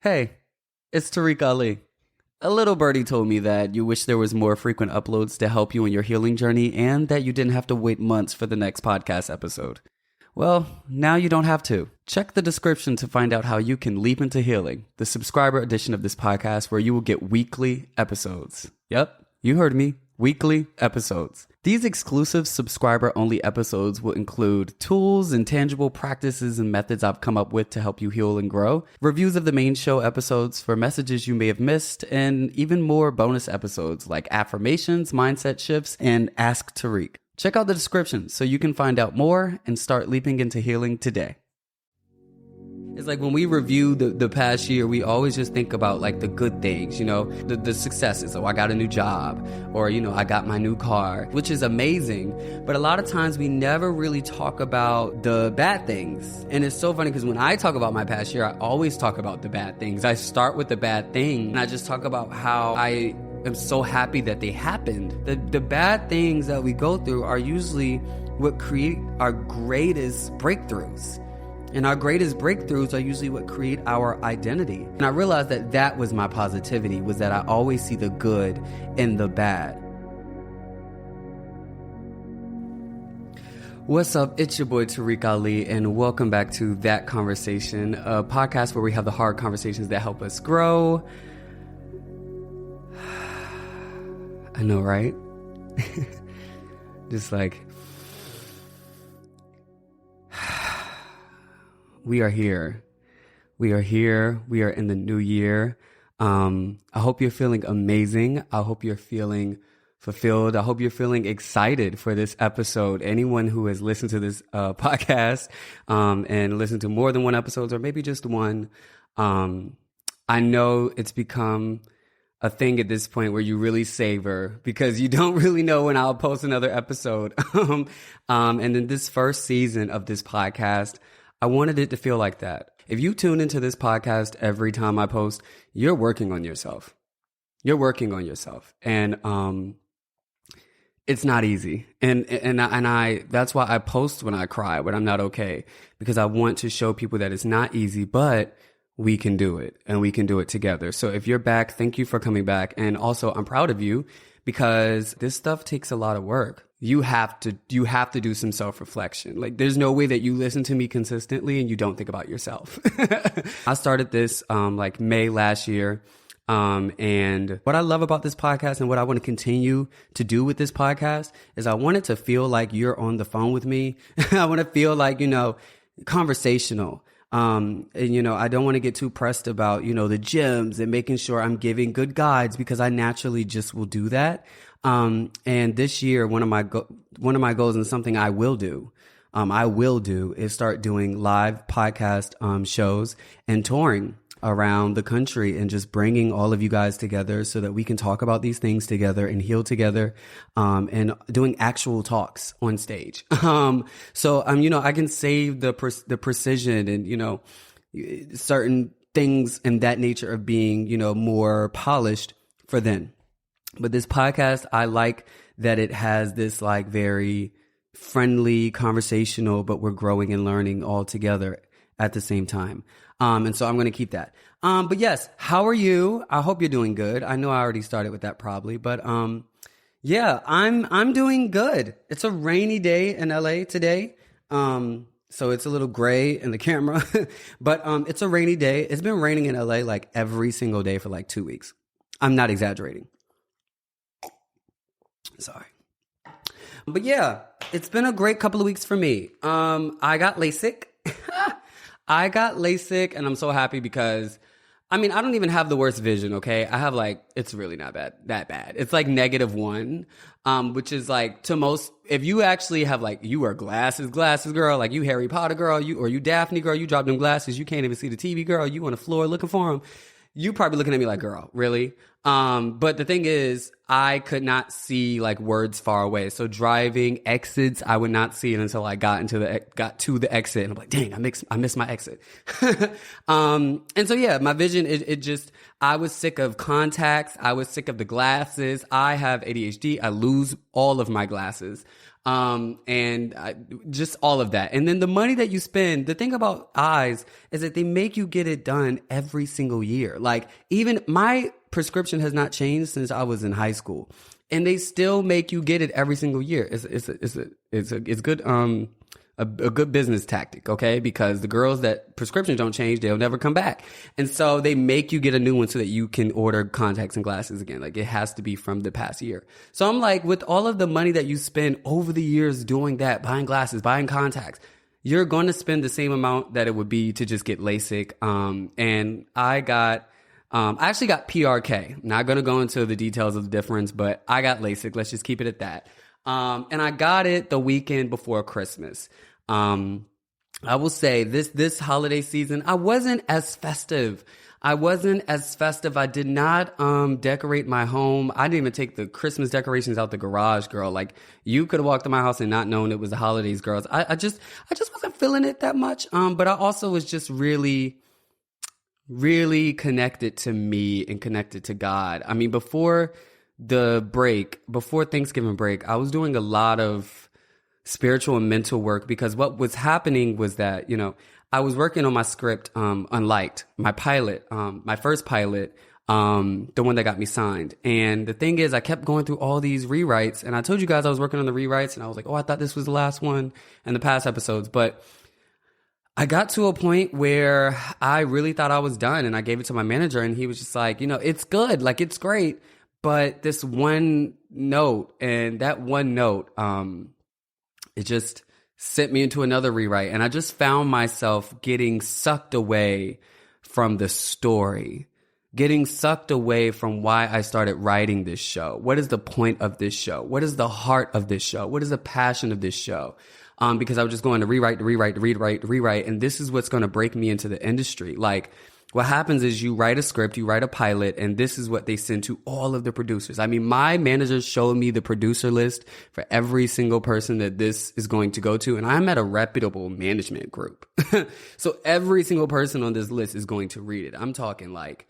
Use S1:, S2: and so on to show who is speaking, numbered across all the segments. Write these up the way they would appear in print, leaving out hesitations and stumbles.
S1: Hey, it's Tariq Ali. A little birdie told me that you wish there was more frequent uploads to help you in your healing journey and that you didn't have to wait months for the next podcast episode. Well, now you don't have to. Check the description to find out how you can leap into healing, the subscriber edition of this podcast where you will get weekly episodes. Yep, you heard me. Weekly episodes. These exclusive subscriber-only episodes will include tools and tangible practices and methods I've come up with to help you heal and grow, reviews of the main show episodes for messages you may have missed, and even more bonus episodes like affirmations, mindset shifts, and Ask Tariq. Check out the description so you can find out more and start leaping into healing today. It's like when we review the past year, we always just think about like the good things, the successes. Oh, I got a new job, or, I got my new car, which is amazing. But a lot of times we never really talk about the bad things. And it's so funny because when I talk about my past year, I always talk about the bad things. I start with the bad thing and I just talk about how I am so happy that they happened. The bad things that we go through are usually what create our greatest breakthroughs. And our greatest breakthroughs are usually what create our identity. And I realized that was my positivity, was that I always see the good in the bad. What's up? It's your boy Tariq Ali, and welcome back to That Conversation, a podcast where we have the hard conversations that help us grow. I know, right? Just like... We are here. We are here. We are in the new year. I hope you're feeling amazing. I hope you're feeling fulfilled. I hope you're feeling excited for this episode. Anyone who has listened to this podcast and listened to more than one episode or maybe just one, I know it's become a thing at this point where you really savor because you don't really know when I'll post another episode. And in this first season of this podcast, I wanted it to feel like that. If you tune into this podcast every time I post, you're working on yourself. You're working on yourself. And it's not easy. And I that's why I post when I cry, when I'm not okay, because I want to show people that it's not easy, but we can do it and we can do it together. So if you're back, thank you for coming back. And also I'm proud of you because this stuff takes a lot of work. You have to do some self-reflection. Like there's no way that you listen to me consistently and you don't think about yourself. I started this like May last year. And what I love about this podcast and what I want to continue to do with this podcast is I want it to feel like you're on the phone with me. I want to feel like, conversational. And, I don't want to get too pressed about, the gyms and making sure I'm giving good guides because I naturally just will do that. And this year, one of my goals and something I will do is start doing live podcast, shows and touring around the country and just bringing all of you guys together so that we can talk about these things together and heal together, and doing actual talks on stage. So, I can save the precision and, certain things in that nature of being, more polished for then. But this podcast, I like that it has this like very friendly, conversational, but we're growing and learning all together at the same time. And so I'm going to keep that. But yes, how are you? I hope you're doing good. I know I already started with that probably, but yeah, I'm doing good. It's a rainy day in LA today. So it's a little gray in the camera, but it's a rainy day. It's been raining in LA like every single day for like 2 weeks. I'm not exaggerating. Sorry. But yeah, it's been a great couple of weeks for me. I got LASIK. I got LASIK and I'm so happy because, I don't even have the worst vision, okay? I have it's really not that bad. It's like -1, which is like to most, if you actually have you wear glasses girl, like you Harry Potter girl, you Daphne girl, you drop them glasses, you can't even see the TV girl, you on the floor looking for them. You probably looking at me like, girl, really? But the thing is, I could not see words far away. So driving exits, I would not see it until I got to the exit. And I'm like, dang, I missed my exit. And so yeah, my vision, I was sick of contacts. I was sick of the glasses. I have ADHD. I lose all of my glasses. Just all of that. And then the money that you spend, the thing about eyes is that they make you get it done every single year. Like, even my prescription has not changed since I was in high school, and they still make you get it every single year. It's good. A good business tactic, okay? Because the girls that prescriptions don't change, they'll never come back. And so they make you get a new one so that you can order contacts and glasses again. Like, it has to be from the past year. So I'm like, with all of the money that you spend over the years doing that, buying glasses, buying contacts, you're going to spend the same amount that it would be to just get LASIK. And I actually got PRK. Not going to go into the details of the difference, but I got LASIK. Let's just keep it at that. And I got it the weekend before Christmas. I will say this holiday season, I wasn't as festive. I did not, decorate my home. I didn't even take the Christmas decorations out the garage, girl. Like, you could have walked in my house and not known it was the holidays, girls. I just wasn't feeling it that much. But I also was just really, really connected to me and connected to God. I mean, before Thanksgiving break, I was doing a lot of spiritual and mental work, because what was happening was that, I was working on my script, Unliked, my pilot, my first pilot, the one that got me signed. And the thing is, I kept going through all these rewrites, and I told you guys I was working on the rewrites, and I was like, oh, I thought this was the last one in the past episodes. But I got to a point where I really thought I was done, and I gave it to my manager, and he was just like, it's good, like, it's great. But this one note, and that one note, it just sent me into another rewrite. And I just found myself getting sucked away from the story, getting sucked away from why I started writing this show. What is the point of this show? What is the heart of this show? What is the passion of this show? Because I was just going to rewrite. And this is what's going to break me into the industry. Like, what happens is you write a script, you write a pilot, and this is what they send to all of the producers. I mean, my managers showed me the producer list for every single person that this is going to go to, and I'm at a reputable management group. So every single person on this list is going to read it. I'm talking like,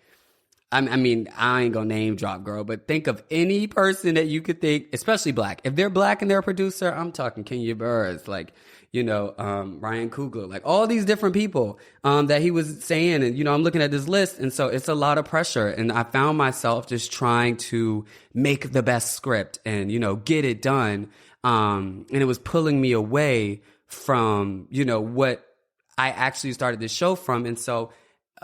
S1: I mean, I ain't gonna name drop, girl, but think of any person that you could think, especially black. If they're black and they're a producer, I'm talking Kenya Burrs, like, Ryan Coogler, like all these different people, that he was saying. And, I'm looking at this list. And so it's a lot of pressure. And I found myself just trying to make the best script and, get it done. And it was pulling me away from, what I actually started this show from. And so,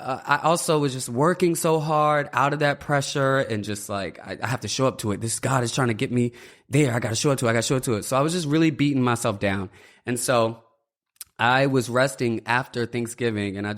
S1: I also was just working so hard out of that pressure, and just like, I have to show up to it. This God is trying to get me there. I got to show up to it. So I was just really beating myself down. And so I was resting after Thanksgiving, and I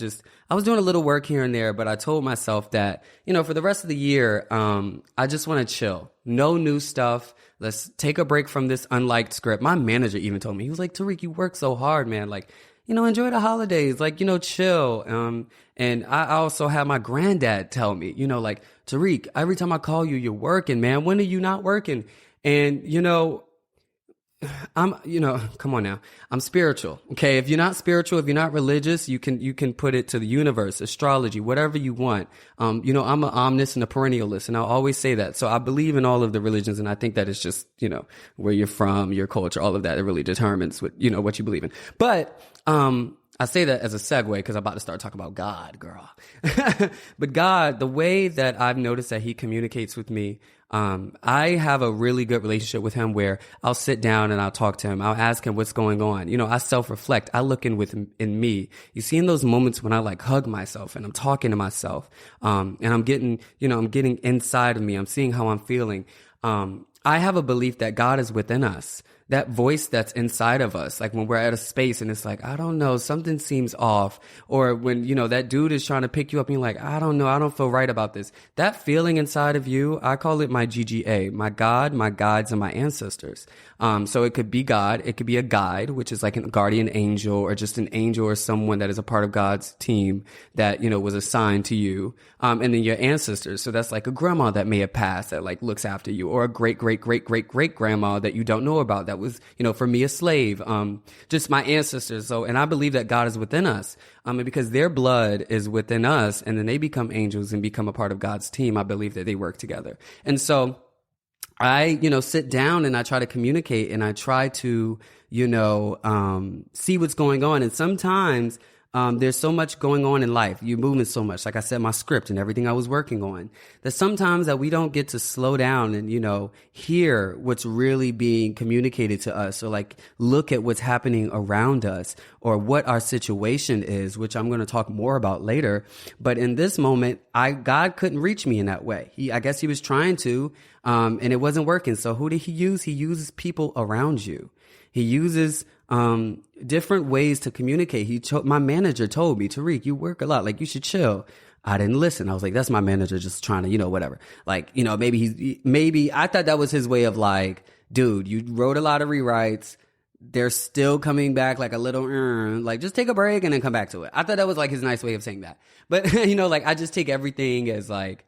S1: was doing a little work here and there, but I told myself that, for the rest of the year, I just want to chill. No new stuff. Let's take a break from this unliked script. My manager even told me, he was like, Tarek, you work so hard, man. Like, enjoy the holidays, like, chill. And I also had my granddad tell me, like, Tarek, every time I call you, you're working, man. When are you not working? And, come on now. I'm spiritual. Okay. If you're not spiritual, if you're not religious, you can put it to the universe, astrology, whatever you want. I'm an omnist and a perennialist, and I'll always say that. So I believe in all of the religions, and I think that it's just, where you're from, your culture, all of that, it really determines what you believe in. But, I say that as a segue because I'm about to start talking about God, girl. But God, the way that I've noticed that he communicates with me, I have a really good relationship with him where I'll sit down and I'll talk to him. I'll ask him what's going on. I self-reflect. I look in me. You see, in those moments when I like hug myself and I'm talking to myself, and I'm getting inside of me. I'm seeing how I'm feeling. I have a belief that God is within us. That voice that's inside of us, like when we're at a space and it's like, I don't know, something seems off. Or when, that dude is trying to pick you up and you're like, I don't know, I don't feel right about this. That feeling inside of you, I call it my GGA, my God, my guides, and my ancestors. So it could be God, it could be a guide, which is like a guardian angel or just an angel or someone that is a part of God's team that, was assigned to you. And then your ancestors. So that's like a grandma that may have passed that like looks after you, or a great grandma that you don't know about that was, for me, a slave, just my ancestors. So, and I believe that God is within us, and because their blood is within us, and then they become angels and become a part of God's team. I believe that they work together. And so sit down and I try to communicate and I try to, see what's going on. And sometimes there's so much going on in life. You're moving so much. Like I said, my script and everything I was working on, that sometimes that we don't get to slow down and, hear what's really being communicated to us, or like look at what's happening around us or what our situation is, which I'm going to talk more about later. But in this moment, God couldn't reach me in that way. I guess he was trying to, and it wasn't working. So who did he use? He uses people around you. He uses different ways to communicate. My manager told me, Tarek, you work a lot. Like, you should chill. I didn't listen. I was like, that's my manager just trying to, whatever. Like, maybe I thought that was his way of like, dude, you wrote a lot of rewrites. They're still coming back like a little, like, just take a break and then come back to it. I thought that was like his nice way of saying that. But, like, I just take everything as like,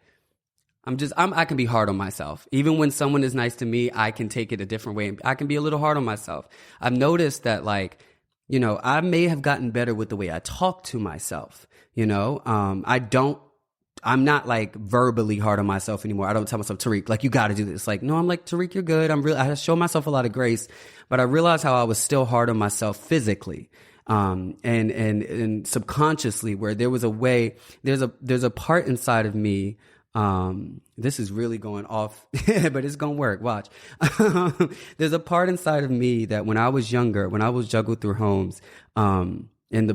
S1: I can be hard on myself. Even when someone is nice to me, I can take it a different way. I can be a little hard on myself. I've noticed that, like, I may have gotten better with the way I talk to myself. I'm not like verbally hard on myself anymore. I don't tell myself, Tarek, like, you got to do this. Like, no, I'm like, Tarek, you're good. I show myself a lot of grace, but I realized how I was still hard on myself physically. And subconsciously, where there was a way, there's a part inside of me. This is really going off, but it's going to work. Watch. There's a part inside of me that when I was younger, when I was juggled through homes, and the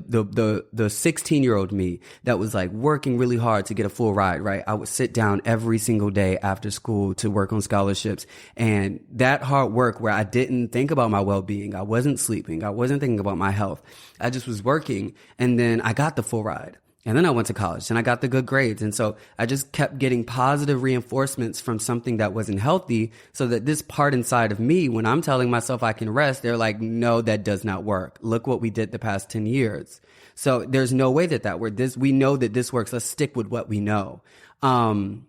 S1: 16-year-old me that was like working really hard to get a full ride, right? I would sit down every single day after school to work on scholarships. And that hard work where I didn't think about my well-being, I wasn't sleeping, I wasn't thinking about my health. I just was working. And then I got the full ride. And then I went to college and I got the good grades. And so I just kept getting positive reinforcements from something that wasn't healthy, so that this part inside of me, when I'm telling myself I can rest, they're like, no, that does not work. Look what we did the past 10 years. So there's no way that works. We know that this works. Let's stick with what we know. And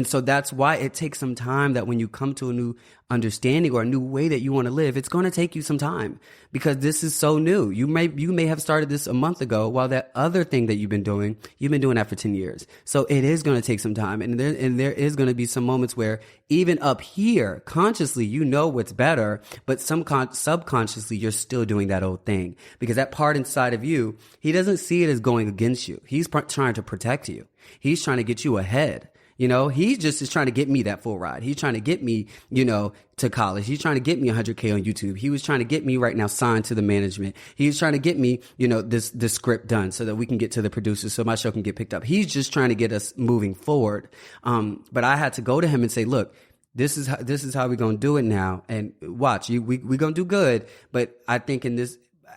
S1: so that's why it takes some time, that when you come to a new understanding or a new way that you want to live, it's going to take you some time, because this is so new. You may have started this a month ago, while that other thing that you've been doing that for 10 years. So it is going to take some time. And there is going to be some moments where even up here, consciously, what's better, but subconsciously, you're still doing that old thing, because that part inside of you, he doesn't see it as going against you. He's trying to protect you. He's trying to get you ahead. He just is trying to get me that full ride. He's trying to get me, to college. He's trying to get me 100K on YouTube. He was trying to get me right now signed to the management. He's trying to get me, this script done so that we can get to the producers, so my show can get picked up. He's just trying to get us moving forward. But I had to go to him and say, look, this is how we're going to do it now. And watch, we're going to do good. But I think in this,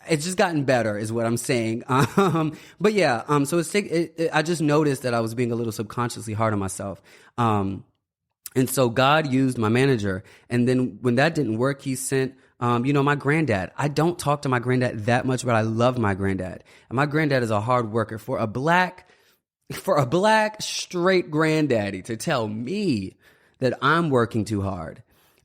S1: it's just gotten better, is what I'm saying. But yeah, so I just noticed that I was being a little subconsciously hard on myself. And so God used my manager. And then when that didn't work, he sent, my granddad. I don't talk to my granddad that much, but I love my granddad. And my granddad is a hard worker. For a black straight granddaddy to tell me that I'm working too hard.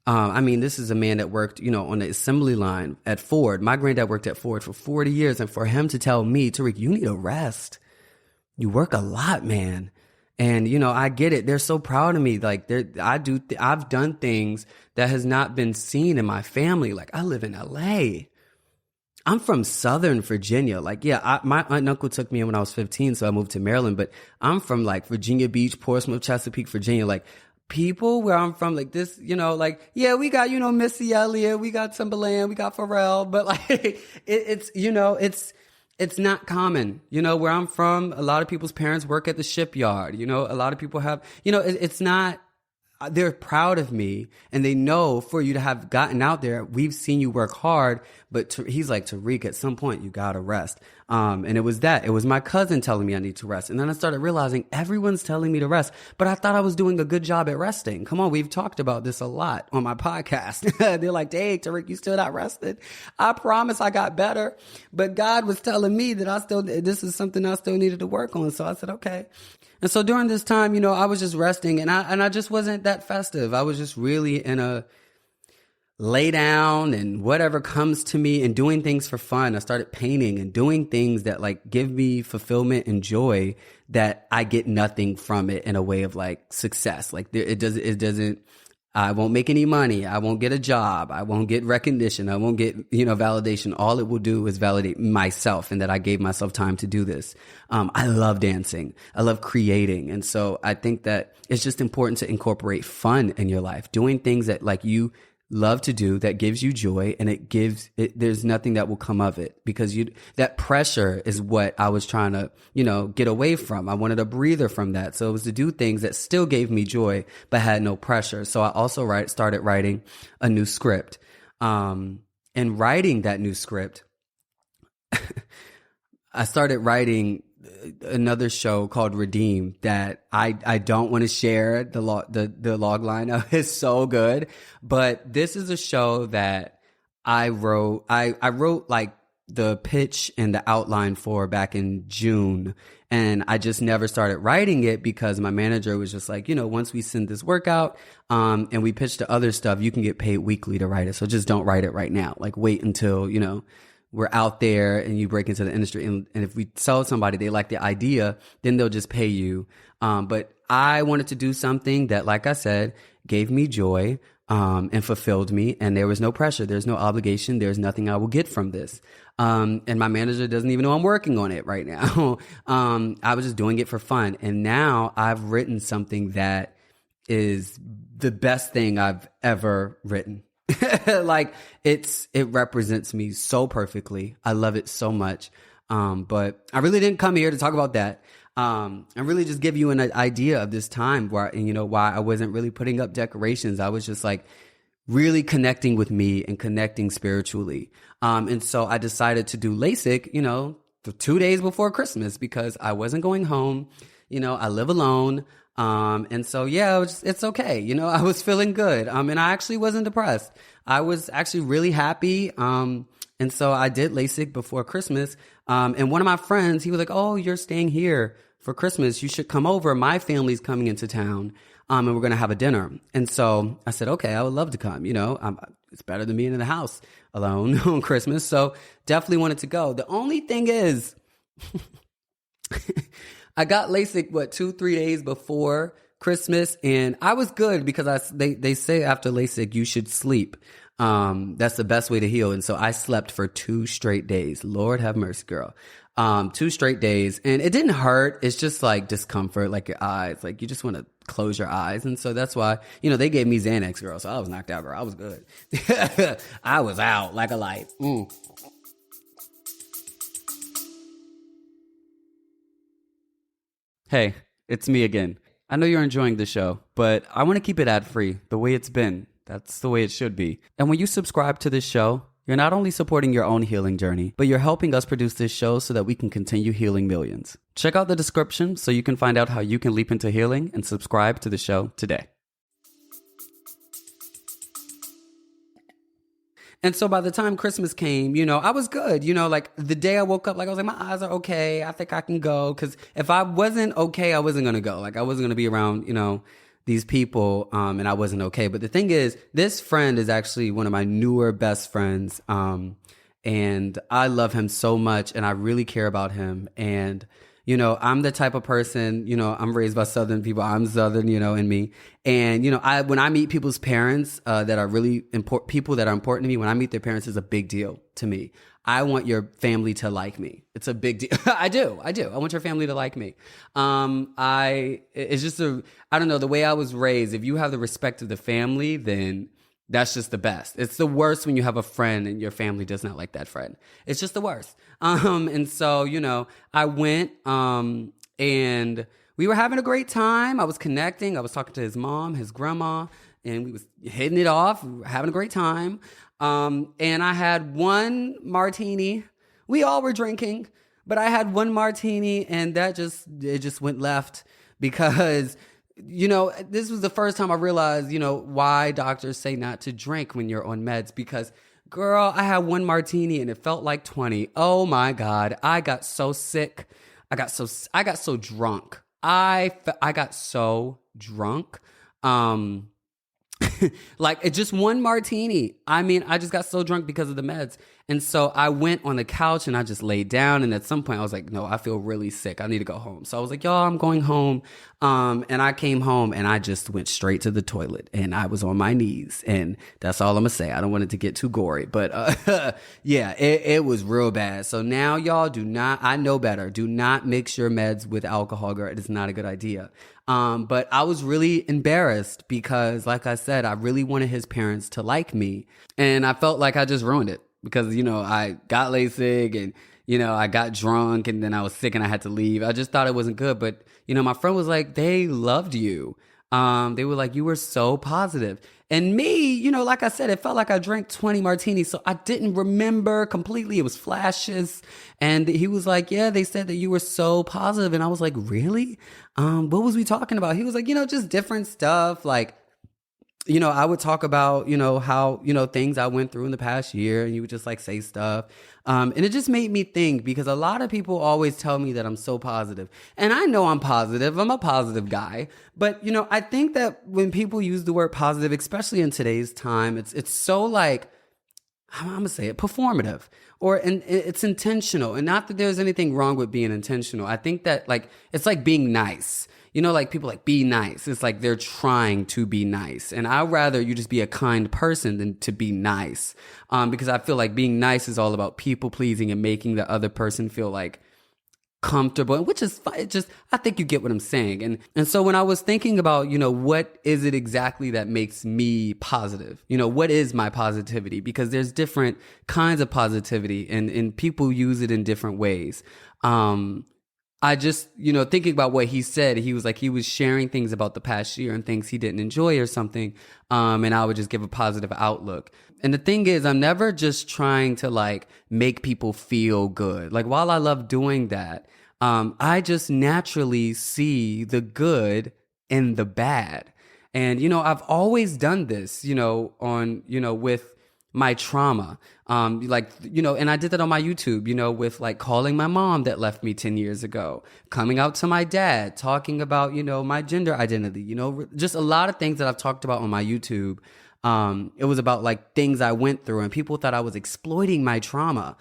S1: This is a man that worked, on the assembly line at Ford. My granddad worked at Ford for 40 years. And for him to tell me, Tarek, you need a rest. You work a lot, man. And, I get it. They're so proud of me. Like, I've done things that has not been seen in my family. Like, I live in LA. I'm from Southern Virginia. Like, yeah, my aunt and uncle took me in when I was 15. So I moved to Maryland, but I'm from like Virginia Beach, Portsmouth, Chesapeake, Virginia. Like, people where I'm from, like this, like, yeah, we got, Missy Elliott, we got Timberland, we got Pharrell, but like, it's not common. Where I'm from, a lot of people's parents work at the shipyard. A lot of people have, it's not, they're proud of me, and they know for you to have gotten out there, we've seen you work hard, but he's like, Tarek, at some point you gotta rest. And it was my cousin telling me I need to rest. And then I started realizing everyone's telling me to rest, but I thought I was doing a good job at resting. Come on, we've talked about this a lot on my podcast. They're like, hey, Tarek, you still not rested? I promise I got better, but God was telling me that this is something I still needed to work on. So I said, okay. And so during this time, I was just resting, and I just wasn't that festive. I was just really in a lay down and whatever comes to me, and doing things for fun. I started painting and doing things that like give me fulfillment and joy, that I get nothing from it in a way of like success. Like it doesn't, I won't make any money. I won't get a job. I won't get recognition. I won't get, validation. All it will do is validate myself and that I gave myself time to do this. I love dancing. I love creating. And so I think that it's just important to incorporate fun in your life, doing things that like you love to do that gives you joy, and there's nothing that will come of it, because that pressure is what I was trying to, get away from. I wanted a breather from that. So it was to do things that still gave me joy, but had no pressure. So I also started writing a new script. And writing that new script, I started writing another show called Redeem that I don't want to share the log line of. It's so good, but this is a show that I wrote. I wrote like the pitch and the outline for back in June, and I just never started writing it because my manager was just like, once we send this work out, and we pitch to other stuff, you can get paid weekly to write it. So just don't write it right now. Like wait until, we're out there and you break into the industry. And if we sell somebody, they like the idea, then they'll just pay you. But I wanted to do something that, like I said, gave me joy, and fulfilled me. And there was no pressure. There's no obligation. There's nothing I will get from this. And my manager doesn't even know I'm working on it right now. I was just doing it for fun. And now I've written something that is the best thing I've ever written. Like it represents me so perfectly. I love it so much. But I really didn't come here to talk about that. And really just give you an idea of this time where, why I wasn't really putting up decorations. I was just like really connecting with me and connecting spiritually. And so I decided to do LASIK, for 2 days before Christmas because I wasn't going home. I live alone. And so, yeah, it's okay. I was feeling good. And I actually wasn't depressed. I was actually really happy. And so I did LASIK before Christmas. And one of my friends, he was like, "Oh, you're staying here for Christmas. You should come over. My family's coming into town. And we're going to have a dinner." And so I said, "Okay, I would love to come. It's better than being in the house alone on Christmas." So definitely wanted to go. The only thing is, I got LASIK, 2-3 days before Christmas, and I was good because they say after LASIK you should sleep. That's the best way to heal. And so I slept for 2 straight days. Lord have mercy, girl. 2 straight days, and it didn't hurt. It's just like discomfort, like your eyes, like you just want to close your eyes. And so that's why, they gave me Xanax, girl. So I was knocked out, girl. I was good. I was out like a light. Hey, it's me again. I know you're enjoying the show, but I want to keep it ad-free the way it's been. That's the way it should be. And when you subscribe to this show, you're not only supporting your own healing journey, but you're helping us produce this show so that we can continue healing millions. Check out the description so you can find out how you can leap into healing and subscribe to the show today. And so by the time Christmas came, I was good. Like the day I woke up, like I was like, my eyes are okay. I think I can go. Because if I wasn't okay, I wasn't going to go. Like I wasn't going to be around, these people, and I wasn't okay. But the thing is, this friend is actually one of my newer best friends. And I love him so much, and I really care about him. And I'm the type of person, I'm raised by Southern people. I'm Southern, in me. And, when I meet people's parents, that are really important, people that are important to me, when I meet their parents, is a big deal to me. I want your family to like me. It's a big deal. I do. I want your family to like me. It's just I don't know, the way I was raised, if you have the respect of the family, then that's just the best. It's the worst when you have a friend and your family does not like that friend. It's just the worst. And so, I went, and we were having a great time. I was connecting. I was talking to his mom, his grandma, and we was hitting it off. We were having a great time. And I had one martini. We all were drinking, but I had one martini, and it just went left because this was the first time I realized, why doctors say not to drink when you're on meds. Because, girl, I had one martini and it felt like 20. Oh my God. I got so sick. I got so drunk. I got so drunk. Like it just one martini. I mean, I just got so drunk because of the meds. And so I went on the couch and I just laid down. And at some point I was like, no, I feel really sick. I need to go home. So I was like, y'all, I'm going home. And I came home and I just went straight to the toilet and I was on my knees. And that's all I'm gonna say. I don't want it to get too gory, but, yeah, it was real bad. So now y'all I know better. Do not mix your meds with alcohol, girl. It is not a good idea. But I was really embarrassed because, like I said, I really wanted his parents to like me. And I felt like I just ruined it because, I got LASIK and, I got drunk and then I was sick and I had to leave. I just thought it wasn't good. But, my friend was like, they loved you. They were like, you were so positive. And me, like I said, it felt like I drank 20 martinis. So I didn't remember completely. It was flashes. And he was like, yeah, they said that you were so positive. And I was like, really? What was we talking about? He was like, just different stuff. Like, I would talk about, how, things I went through in the past year and you would just like say stuff. And it just made me think because a lot of people always tell me that I'm so positive and I know I'm positive. I'm a positive guy, but I think that when people use the word positive, especially in today's time, it's so like, I'm gonna say it, performative, and it's intentional. And not that there's anything wrong with being intentional. I think that like it's like being nice. Like people like be nice. It's like they're trying to be nice. And I'd rather you just be a kind person than to be nice. Because I feel like being nice is all about people pleasing and making the other person feel like comfortable, which is fine. I think you get what I'm saying. And so when I was thinking about, what is it exactly that makes me positive? What is my positivity? Because there's different kinds of positivity and people use it in different ways. I just, thinking about what he said, he was like, he was sharing things about the past year and things he didn't enjoy or something. And I would just give a positive outlook. And the thing is, I'm never just trying to like make people feel good. Like while I love doing that, I just naturally see the good in the bad. And, I've always done this, with my trauma. And I did that on my YouTube, with like calling my mom that left me 10 years ago, coming out to my dad, talking about, my gender identity, just a lot of things that I've talked about on my YouTube. It was about like things I went through and people thought I was exploiting my trauma,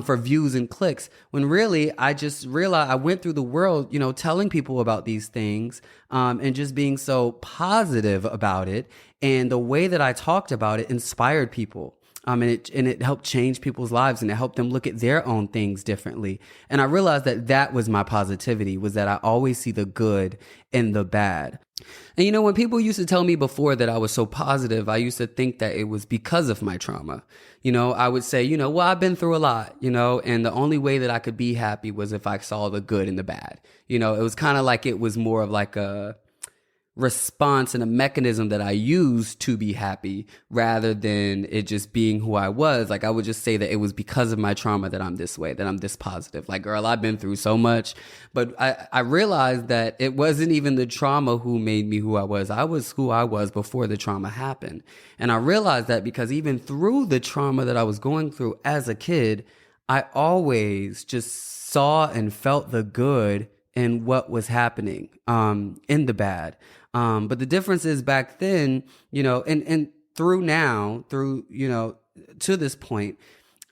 S1: for views and clicks when really I just realized I went through the world, telling people about these things, and just being so positive about it. And the way that I talked about it inspired people. And it helped change people's lives and it helped them look at their own things differently. And I realized that was my positivity, was that I always see the good in the bad. And when people used to tell me before that I was so positive, I used to think that it was because of my trauma. I would say, well, I've been through a lot, and the only way that I could be happy was if I saw the good and the bad. It was kind of like it was more of like a response and a mechanism that I used to be happy rather than it just being who I was. Like I would just say that it was because of my trauma that I'm this way, that I'm this positive. Like, girl, I've been through so much, but I realized that it wasn't even the trauma who made me who I was. I was who I was before the trauma happened. And I realized that because even through the trauma that I was going through as a kid, I always just saw and felt the good in what was happening, in the bad. But the difference is back then, and through now, to this point,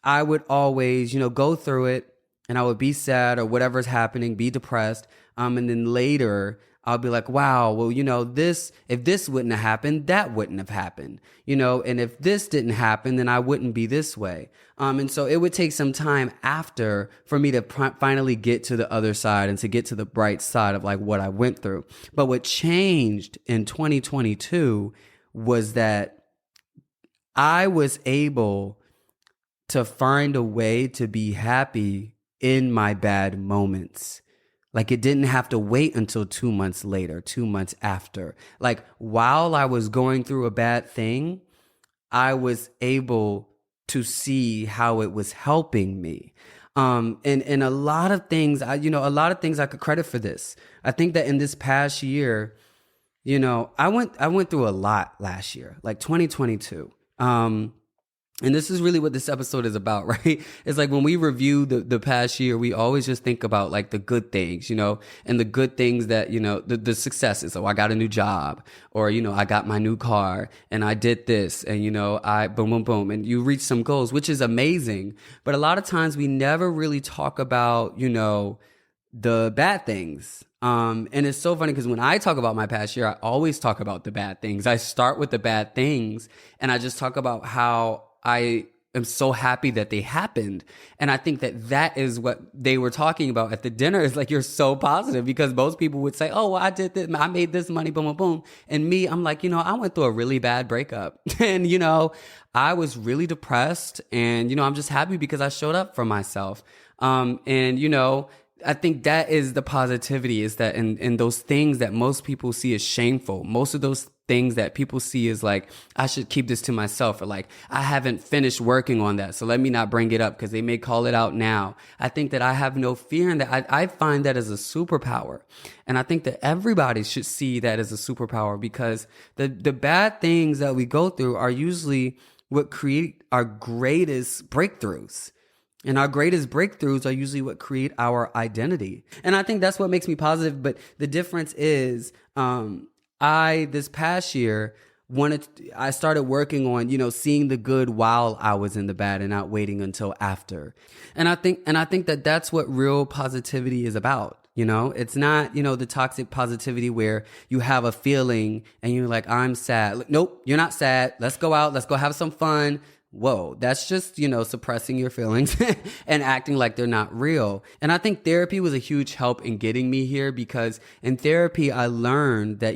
S1: I would always, go through it and I would be sad or whatever's happening, be depressed. And then later I'll be like, wow, well, if this wouldn't have happened, that wouldn't have happened, and if this didn't happen, then I wouldn't be this way. And so it would take some time after for me to finally get to the other side and to get to the bright side of like what I went through. But what changed in 2022 was that I was able to find a way to be happy in my bad moments. Like it didn't have to wait until 2 months later, 2 months after. Like while I was going through a bad thing, I was able to see how it was helping me. And a lot of things, a lot of things I could credit for this. I think that in this past year, I went through a lot last year, like 2022. And this is really what this episode is about, right? It's like when we review the past year, we always just think about like the good things, and the good things that, the successes. Oh, I got a new job, or, I got my new car and I did this, and, I boom, boom, boom. And you reach some goals, which is amazing. But a lot of times we never really talk about, the bad things. And it's so funny because when I talk about my past year, I always talk about the bad things. I start with the bad things and I just talk about how I am so happy that they happened. And I think that is what they were talking about at the dinner. Is like, you're so positive, because most people would say, oh, well, I did this, I made this money, boom, boom, boom. And me, I'm like, I went through a really bad breakup and, I was really depressed, and, I'm just happy because I showed up for myself. I think that is the positivity, is that in those things that most people see as shameful, most of those things that people see as like, I should keep this to myself, or like, I haven't finished working on that, so let me not bring it up because they may call it out now. I think that I have no fear in that. I find that as a superpower. And I think that everybody should see that as a superpower, because the bad things that we go through are usually what create our greatest breakthroughs. And our greatest breakthroughs are usually what create our identity. And I think that's what makes me positive. But the difference is, this past year, I started working on, seeing the good while I was in the bad and not waiting until after. And I think that that's what real positivity is about. It's not, the toxic positivity where you have a feeling and you're like, I'm sad. Nope, you're not sad. Let's go out. Let's go have some fun. Whoa, that's just, suppressing your feelings and acting like they're not real. And I think therapy was a huge help in getting me here, because in therapy, I learned that,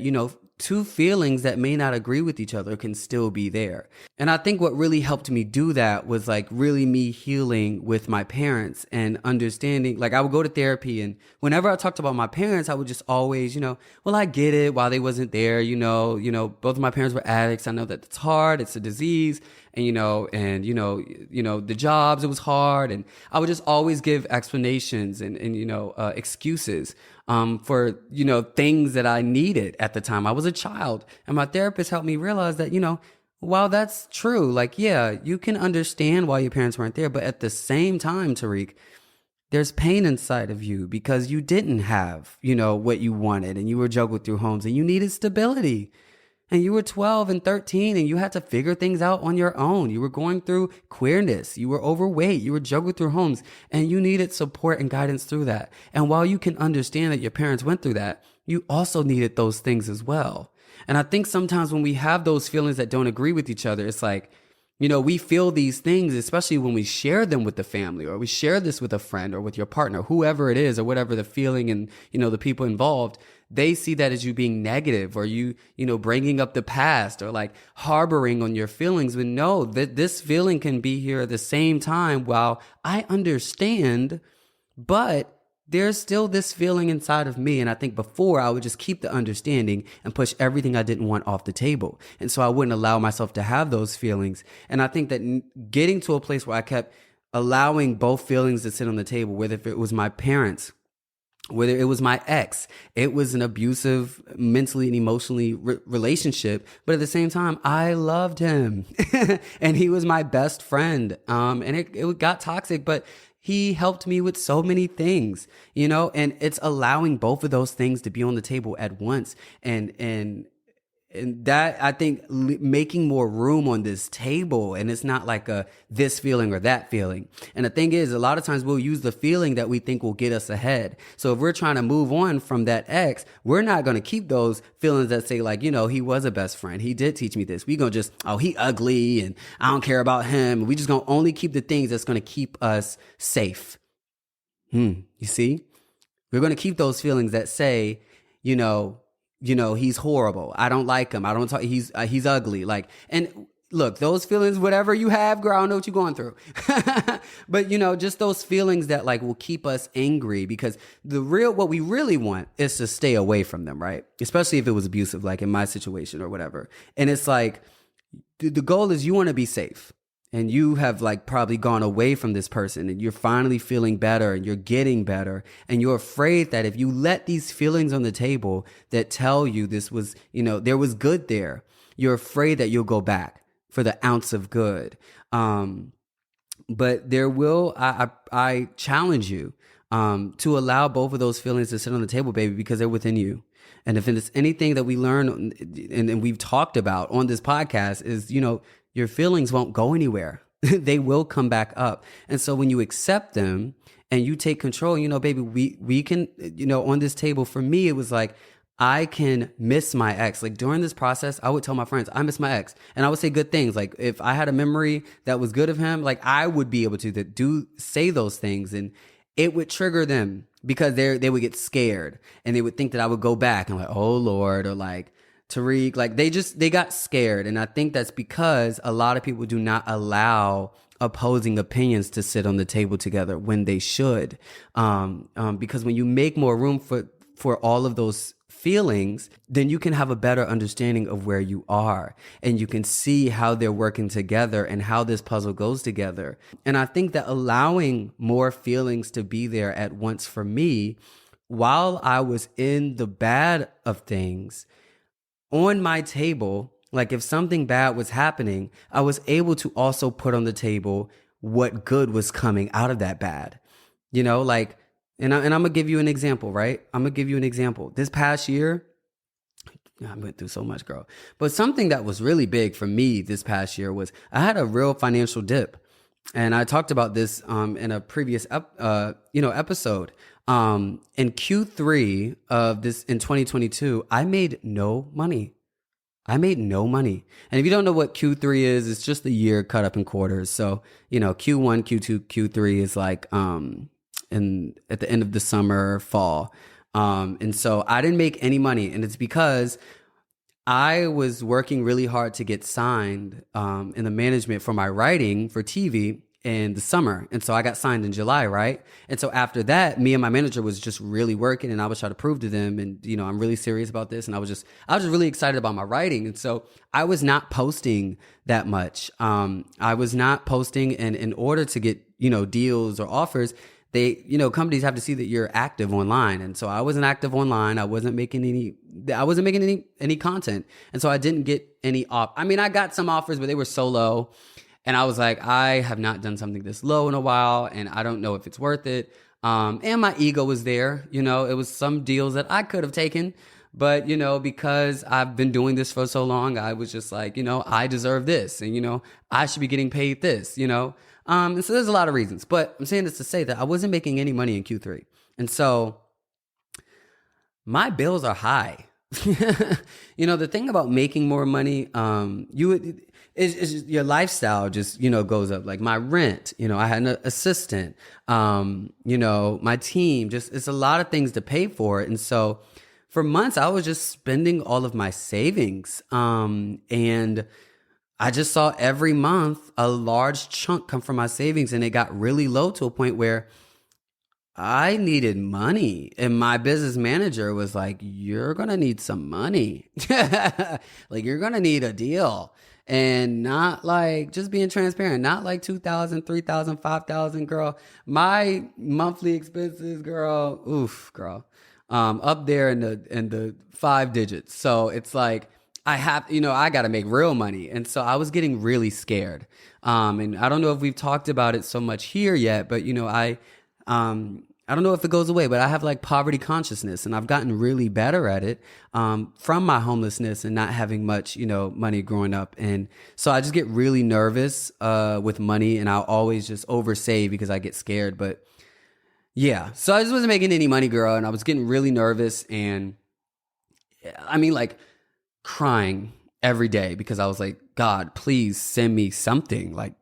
S1: two feelings that may not agree with each other can still be there. And I think what really helped me do that was like really me healing with my parents and understanding. Like, I would go to therapy, and whenever I talked about my parents, I would just always, well, I get it while they wasn't there, both of my parents were addicts. I know that it's hard. It's a disease. And, the jobs, it was hard. And I would just always give explanations and excuses, for, things that I needed at the time. I was a child, and my therapist helped me realize that, while that's true, like, yeah, you can understand why your parents weren't there. But at the same time, Tarek, there's pain inside of you because you didn't have, what you wanted, and you were juggled through homes, and you needed stability. And you were 12 and 13 and you had to figure things out on your own. You were going through queerness. You were overweight. You were juggled through homes, and you needed support and guidance through that. And while you can understand that your parents went through that, you also needed those things as well. And I think sometimes when we have those feelings that don't agree with each other, it's like, we feel these things, especially when we share them with the family, or we share this with a friend or with your partner, whoever it is, or whatever the feeling and, the people involved. They see that as you being negative, or you bringing up the past, or like harboring on your feelings. But no, that this feeling can be here at the same time. While I understand, but there's still this feeling inside of me. And I think before I would just keep the understanding and push everything I didn't want off the table. And so I wouldn't allow myself to have those feelings. And I think that getting to a place where I kept allowing both feelings to sit on the table, whether if it was my parents, whether it was my ex, it was an abusive mentally and emotionally relationship. But at the same time, I loved him and he was my best friend. And it got toxic, but he helped me with so many things, and it's allowing both of those things to be on the table at once. And that, I think, making more room on this table, and it's not like this feeling or that feeling. And the thing is, a lot of times we'll use the feeling that we think will get us ahead. So if we're trying to move on from that ex, we're not going to keep those feelings that say like, he was a best friend. He did teach me this. We going to just, he ugly and I don't care about him. We just going to only keep the things that's going to keep us safe. You see? We're going to keep those feelings that say, he's horrible. I don't like him. I don't talk. He's ugly. Like, and look, those feelings, whatever you have, girl, I don't know what you're going through. But just those feelings that like will keep us angry, because what we really want is to stay away from them, right? Especially if it was abusive, like in my situation or whatever. And it's like, the goal is you want to be safe. And you have like probably gone away from this person, and you're finally feeling better and you're getting better. And you're afraid that if you let these feelings on the table that tell you this was, there was good there, you're afraid that you'll go back. for the ounce of good. But I challenge you to allow both of those feelings to sit on the table, baby, because they're within you. And if it's anything that we learn and we've talked about on this podcast is, your feelings won't go anywhere. They will come back up. And so when you accept them and you take control, baby, we can, on this table, for me, it was like, I can miss my ex. Like during this process, I would tell my friends, I miss my ex. And I would say good things. Like if I had a memory that was good of him, like I would be able to say those things, and it would trigger them because they would get scared and they would think that I would go back and like, oh Lord, or like Tarek, like they got scared. And I think that's because a lot of people do not allow opposing opinions to sit on the table together when they should. Because when you make more room for all of those feelings, then you can have a better understanding of where you are, and you can see how they're working together and how this puzzle goes together. And I think that allowing more feelings to be there at once for me, while I was in the bad of things, on my table, like if something bad was happening, I was able to also put on the table what good was coming out of that bad, like. And I'm going to give you an example, right? I'm going to give you an example. This past year, I went through so much, girl. But something that was really big for me this past year was I had a real financial dip. And I talked about this in a previous episode. In Q3 of this in 2022, I made no money. And if you don't know what Q3 is, it's just the year cut up in quarters. So, Q1, Q2, Q3 is like and at the end of the summer, fall. And so I didn't make any money. And it's because I was working really hard to get signed in the management for my writing for TV in the summer. And so I got signed in July, right? And so after that, me and my manager was just really working, and I was trying to prove to them, and I'm really serious about this. And I was just really excited about my writing. And so I was not posting that much. I was not posting, and in order to get, deals or offers, companies have to see that you're active online. And so I wasn't active online. I wasn't making any content. And so I didn't get any I got some offers, but they were so low. And I was like, I have not done something this low in a while, and I don't know if it's worth it. And my ego was there. It was some deals that I could have taken, but, because I've been doing this for so long, I was just like, I deserve this, and, I should be getting paid this, and so there's a lot of reasons, but I'm saying this to say that I wasn't making any money in Q3. And so my bills are high. The thing about making more money, is your lifestyle just, goes up. Like my rent, I had an assistant, my team, just, it's a lot of things to pay for. And so for months I was just spending all of my savings. And I just saw every month a large chunk come from my savings, and it got really low to a point where I needed money. And my business manager was like, you're going to need some money. Like you're going to need a deal. And not like, just being transparent, not like 2,000, 3,000, 5,000, girl. My monthly expenses, girl, up there in the 5 digits. So it's like, I got to make real money. And so I was getting really scared. And I don't know if we've talked about it so much here yet, but I don't know if it goes away, but I have like poverty consciousness, and I've gotten really better at it from my homelessness and not having much, money growing up. And so I just get really nervous with money, and I'll always just oversave because I get scared. But yeah, so I just wasn't making any money, girl, and I was getting really nervous, and like crying every day because I was like, God, please send me something. Like,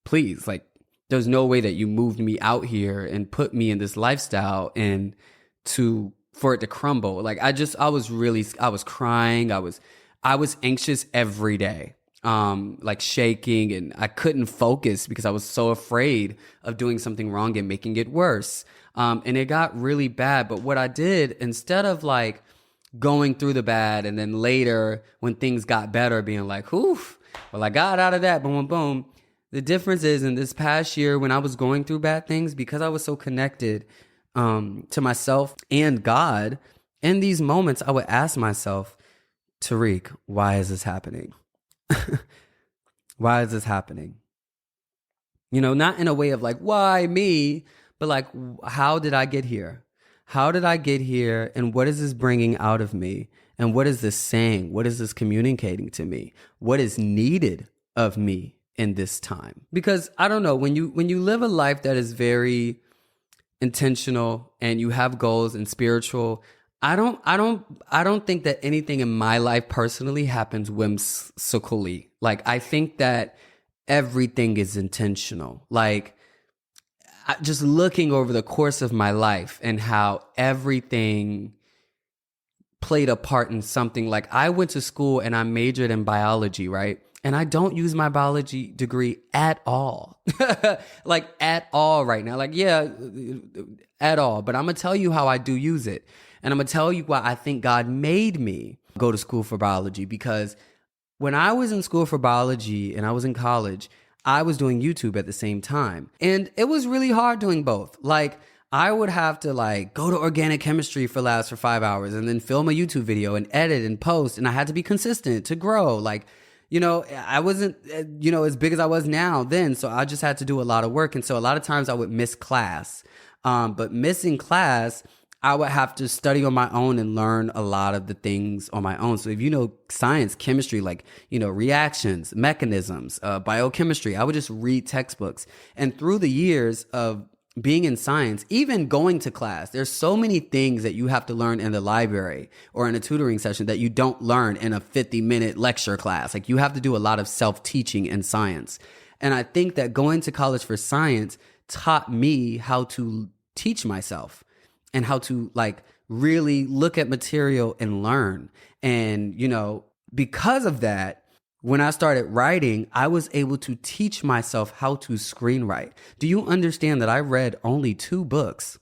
S1: please, like, there's no way that you moved me out here and put me in this lifestyle and for it to crumble. Like, I was crying. I was anxious every day, like shaking, and I couldn't focus because I was so afraid of doing something wrong and making it worse. And it got really bad. But what I did, instead of like going through the bad and then later when things got better being like, oof, well, I got out of that, boom, boom, boom. The difference is, in this past year when I was going through bad things, because I was so connected to myself and God, in these moments I would ask myself, Tarek, why is this happening? Why is this happening? Not in a way of like, why me? But like, how did I get here? How did I get here? And what is this bringing out of me? And what is this saying? What is this communicating to me? What is needed of me in this time? Because I don't know, when you live a life that is very intentional and you have goals and spiritual, I don't think that anything in my life personally happens whimsically. Like, I think that everything is intentional. Like, just looking over the course of my life and how everything played a part in something. Like, I went to school and I majored in biology, right? And I don't use my biology degree at all. Like, at all right now. Like, yeah, at all. But I'm going to tell you how I do use it. And I'm going to tell you why I think God made me go to school for biology. Because when I was in school for biology and I was in college, I was doing YouTube at the same time. And it was really hard doing both. Like, I would have to like go to organic chemistry for labs for 5 hours and then film a YouTube video and edit and post. And I had to be consistent to grow. Like, I wasn't, as big as I was now then. So I just had to do a lot of work. And so a lot of times I would miss class. But missing class, I would have to study on my own and learn a lot of the things on my own. So if you know science, chemistry, like, reactions, mechanisms, biochemistry, I would just read textbooks. And through the years of being in science, even going to class, there's so many things that you have to learn in the library or in a tutoring session that you don't learn in a 50-minute lecture class. Like, you have to do a lot of self-teaching in science. And I think that going to college for science taught me how to teach myself and how to like really look at material and learn. And, because of that, when I started writing, I was able to teach myself how to screenwrite. Do you understand that I read only 2 books?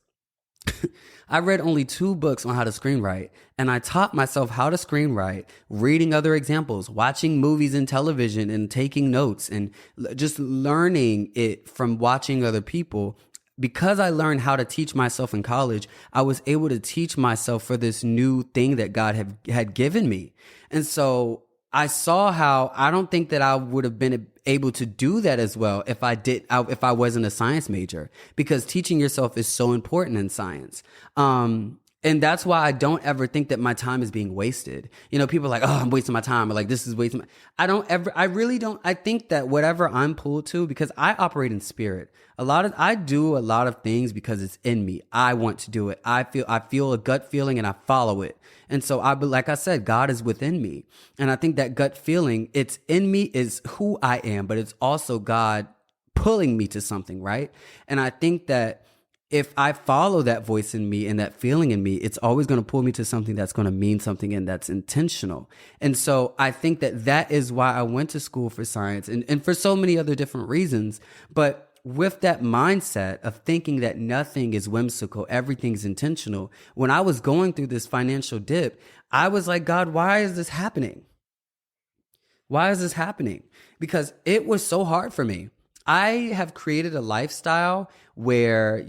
S1: I read only 2 books on how to screenwrite, and I taught myself how to screenwrite, reading other examples, watching movies and television and taking notes and just learning it from watching other people. Because I learned how to teach myself in college, I was able to teach myself for this new thing that God had given me. And so I saw how I don't think that I would have been able to do that as well if I wasn't a science major, because teaching yourself is so important in science. And that's why I don't ever think that my time is being wasted. People are like, oh, I'm wasting my time, or like, this is wasting I really don't. I think that whatever I'm pulled to, because I operate in spirit. I do a lot of things because it's in me. I want to do it. I feel a gut feeling and I follow it. And so like I said, God is within me. And I think that gut feeling, it's in me, is who I am, but it's also God pulling me to something, right? And I think that if I follow that voice in me and that feeling in me, it's always going to pull me to something that's going to mean something and that's intentional. And so I think that is why I went to school for science and for so many other different reasons. But with that mindset of thinking that nothing is whimsical, everything's intentional, when I was going through this financial dip, I was like, God, why is this happening? Why is this happening? Because it was so hard for me. I have created a lifestyle where,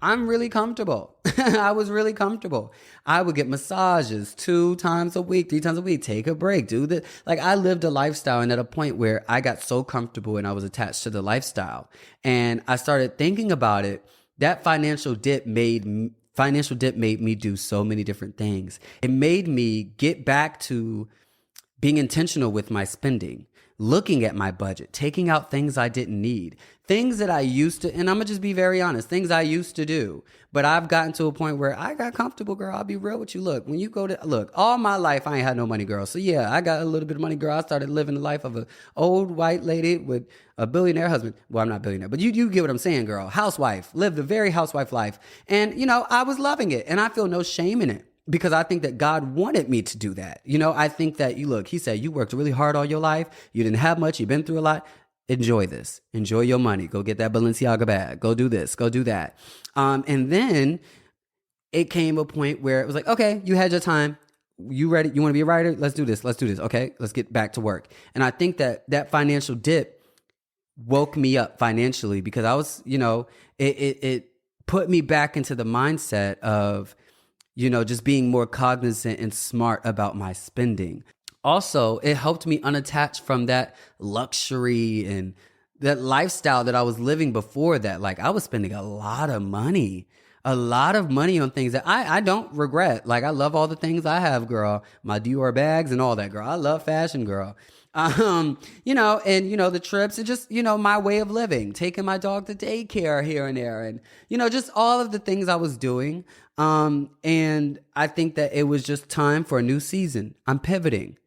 S1: I'm really comfortable. I was really comfortable. I would get massages 2 times a week, 3 times a week, take a break, do this. Like, I lived a lifestyle, and at a point where I got so comfortable and I was attached to the lifestyle. And I started thinking about it. That financial dip made me do so many different things. It made me get back to being intentional with my spending, looking at my budget, taking out things I didn't need, things that I used to, and I'm going to just be very honest, things I used to do. But I've gotten to a point where I got comfortable, girl. I'll be real with you. Look, when you all my life, I ain't had no money, girl. So yeah, I got a little bit of money, girl. I started living the life of an old white lady with a billionaire husband. Well, I'm not a billionaire, but you get what I'm saying, girl. Housewife, lived a very housewife life. And, I was loving it, and I feel no shame in it. Because I think that God wanted me to do that. I think that he said, you worked really hard all your life. You didn't have much. You've been through a lot. Enjoy this. Enjoy your money. Go get that Balenciaga bag. Go do this. Go do that. And then it came a point where it was like, okay, you had your time. You ready? You want to be a writer? Let's do this. Let's do this. Okay, let's get back to work. And I think that financial dip woke me up financially, because I was, it put me back into the mindset of, just being more cognizant and smart about my spending. Also, it helped me unattach from that luxury and that lifestyle that I was living before that. Like, I was spending a lot of money on things that I don't regret. Like, I love all the things I have, girl. My Dior bags and all that, girl. I love fashion, girl. The trips and just, my way of living, taking my dog to daycare here and there, and, just all of the things I was doing. And I think that it was just time for a new season. I'm pivoting.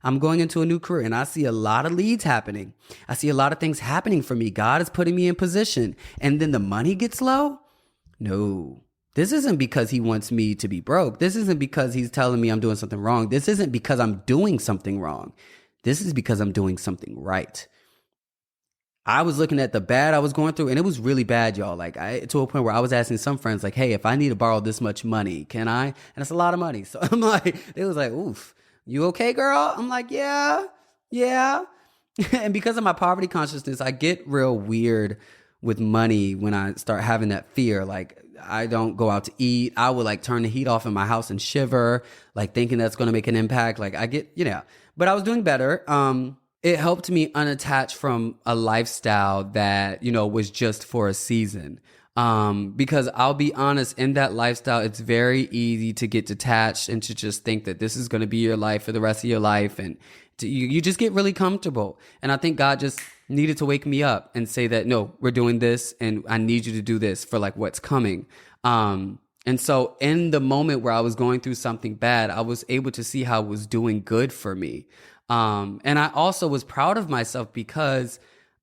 S1: I'm going into a new career, and I see a lot of leads happening. I see a lot of things happening for me. God is putting me in position, and then the money gets low. No, this isn't because he wants me to be broke. This isn't because he's telling me I'm doing something wrong. This isn't because I'm doing something wrong. This is because I'm doing something right. I was looking at the bad I was going through, and it was really bad, y'all. Like, to a point where I was asking some friends, like, hey, if I need to borrow this much money, can I? And it's a lot of money. So I'm like, it was like, oof, you okay, girl? I'm like, yeah. And because of my poverty consciousness, I get real weird with money when I start having that fear. Like, I don't go out to eat. I would like turn the heat off in my house and shiver, like thinking that's going to make an impact. Like, I get, but I was doing better. It helped me unattach from a lifestyle that, was just for a season. Because I'll be honest, in that lifestyle, it's very easy to get detached and to just think that this is going to be your life for the rest of your life. And you just get really comfortable. And I think God just needed to wake me up and say that, no, we're doing this and I need you to do this for like what's coming. And so in the moment where I was going through something bad, I was able to see how it was doing good for me. And I also was proud of myself because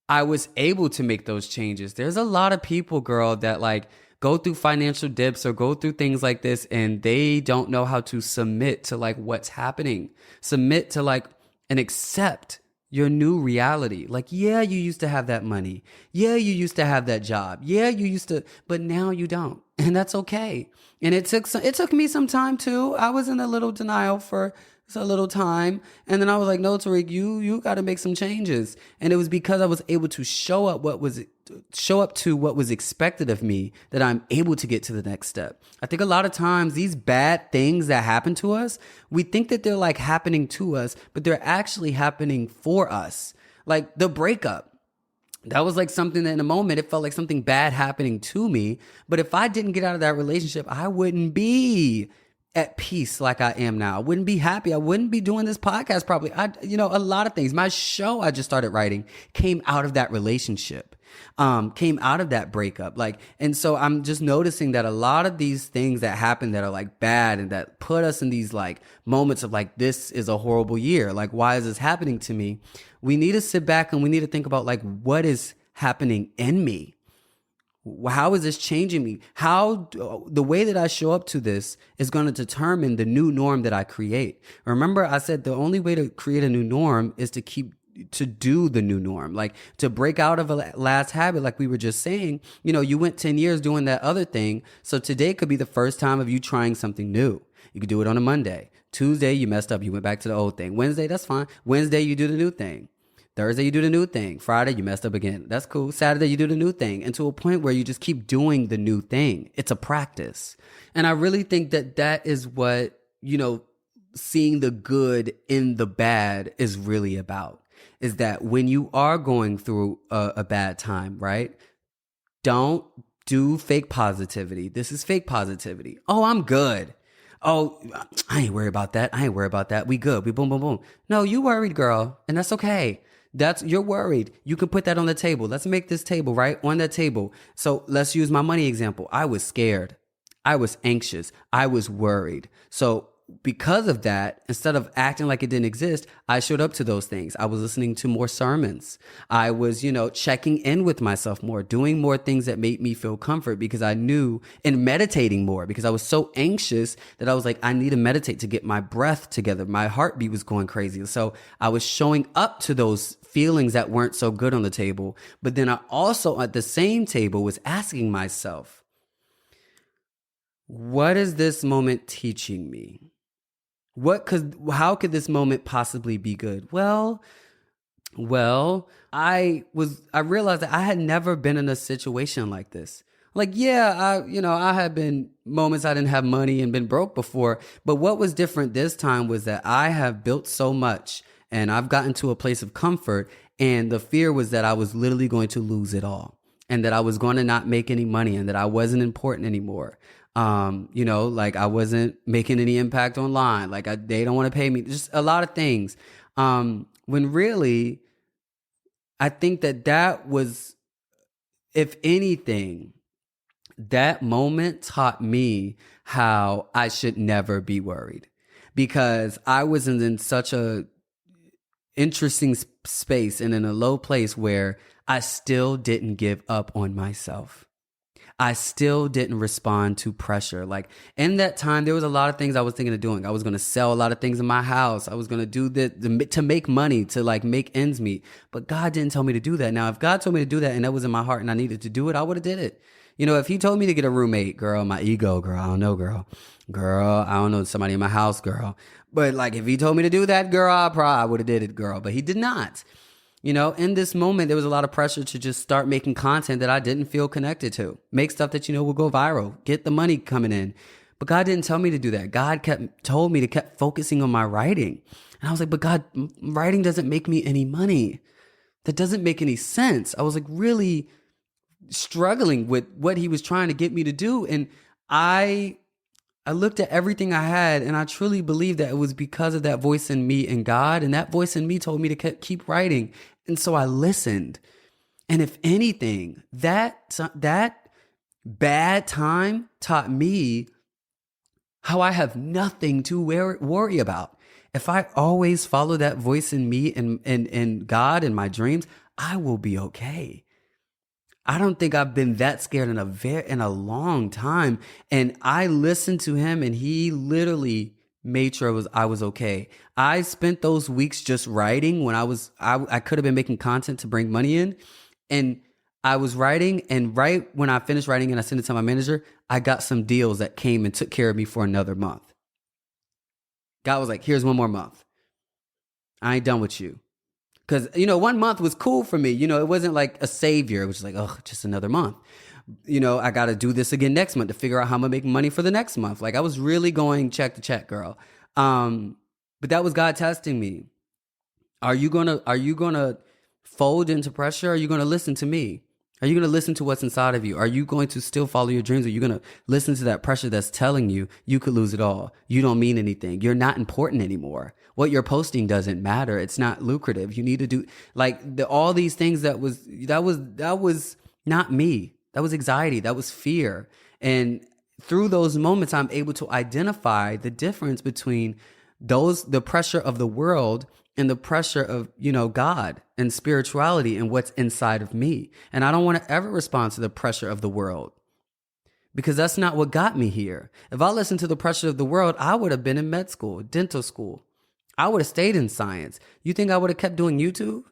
S1: I was able to make those changes. There's a lot of people, girl, that like go through financial dips or go through things like this, and they don't know how to submit to like what's happening, submit to like and accept your new reality. Like, yeah, you used to have that money. Yeah, you used to have that job. Yeah, you used to, but now you don't. And that's okay. And it took me some time too. I was in a little denial for a little time. And then I was like, no, Tarek, you got to make some changes. And it was because I was able to show up to what was expected of me that I'm able to get to the next step. I think a lot of times these bad things that happen to us, we think that they're like happening to us, but they're actually happening for us. Like the breakup. That was like something that in a moment, it felt like something bad happening to me. But if I didn't get out of that relationship, I wouldn't be at peace like I am now. I wouldn't be happy. I wouldn't be doing this podcast probably. A lot of things. My show I just started writing came out of that relationship, came out of that breakup. And so I'm just noticing that a lot of these things that happen that are like bad and that put us in these like moments of like, this is a horrible year. Like, why is this happening to me? We need to sit back and we need to think about like, what is happening in me? How is this changing me? How the way that I show up to this is going to determine the new norm that I create. Remember, I said the only way to create a new norm is to do the new norm, like to break out of a last habit. Like we were just saying, you went 10 years doing that other thing. So today could be the first time of you trying something new. You could do it on a Monday. Tuesday, you messed up. You went back to the old thing. Wednesday, that's fine. Wednesday, you do the new thing. Thursday, you do the new thing. Friday, you messed up again. That's cool. Saturday, you do the new thing. And to a point where you just keep doing the new thing. It's a practice. And I really think that is what, seeing the good in the bad is really about. Is that when you are going through a bad time, right? Don't do fake positivity. This is fake positivity. Oh, I'm good. Oh, I ain't worried about that. We good. We boom, boom, boom. No, you worried, girl. And that's okay. You're worried. You can put that on the table. Let's make this table, right? On that table. So let's use my money example. I was scared. I was anxious. I was worried. So because of that, instead of acting like it didn't exist, I showed up to those things. I was listening to more sermons. I was, checking in with myself more, doing more things that made me feel comfort because I knew, and meditating more because I was so anxious that I was like, I need to meditate to get my breath together. My heartbeat was going crazy. So I was showing up to those feelings that weren't so good on the table. But then I also at the same table was asking myself, what is this moment teaching me? How could this moment possibly be good? Well, I realized that I had never been in a situation like this. Like, yeah, I had been moments I didn't have money and been broke before. But what was different this time was that I have built so much and I've gotten to a place of comfort. And the fear was that I was literally going to lose it all and that I was going to not make any money and that I wasn't important anymore. Like I wasn't making any impact online. Like they don't want to pay me. Just a lot of things. When really, I think that was, if anything, that moment taught me how I should never be worried because I was in such a interesting space and in a low place where I still didn't give up on myself. I still didn't respond to pressure. Like in that time, there was a lot of things I was thinking of doing. I was going to sell a lot of things in my house. I was going to do this to make money, to like make ends meet. But God didn't tell me to do that. Now, if God told me to do that and that was in my heart and I needed to do it, I would have did it. If he told me to get a roommate, girl, my ego, girl, I don't know, girl, I don't know, somebody in my house, girl. But like, if he told me to do that, girl, I would have did it, girl. But he did not. In this moment, there was a lot of pressure to just start making content that I didn't feel connected to. Make stuff that, will go viral, get the money coming in. But God didn't tell me to do that. God told me to keep focusing on my writing. And I was like, but God, writing doesn't make me any money. That doesn't make any sense. I was like really struggling with what he was trying to get me to do. And I looked at everything I had and I truly believed that it was because of that voice in me and God. And that voice in me told me to keep writing. And so I listened. And if anything, that bad time taught me how I have nothing to worry about. If I always follow that voice in me and God and my dreams, I will be okay. I don't think I've been that scared in a long time. And I listened to him and he literally made sure I was okay. I spent those weeks just writing when I could have been making content to bring money in. And I was writing, and right when I finished writing and I sent it to my manager, I got some deals that came and took care of me for another month. God was like, here's one more month. I ain't done with you. Because, 1 month was cool for me. It wasn't like a savior. It was just like, oh, just another month. I got to do this again next month to figure out how I'm going to make money for the next month. Like I was really going check to check, girl. But that was God testing me. Are you going to fold into pressure? Or are you going to listen to me? Are you going to listen to what's inside of you? Are you going to still follow your dreams? Or are you going to listen to that pressure that's telling you you could lose it all? You don't mean anything. You're not important anymore. What you're posting doesn't matter. It's not lucrative. You need to do like all these things that was not me. That was anxiety. That was fear. And through those moments, I'm able to identify the difference between the pressure of the world and the pressure of, God and spirituality and what's inside of me. And I don't want to ever respond to the pressure of the world because that's not what got me here. If I listened to the pressure of the world, I would have been in med school, dental school. I would have stayed in science. You think I would have kept doing YouTube?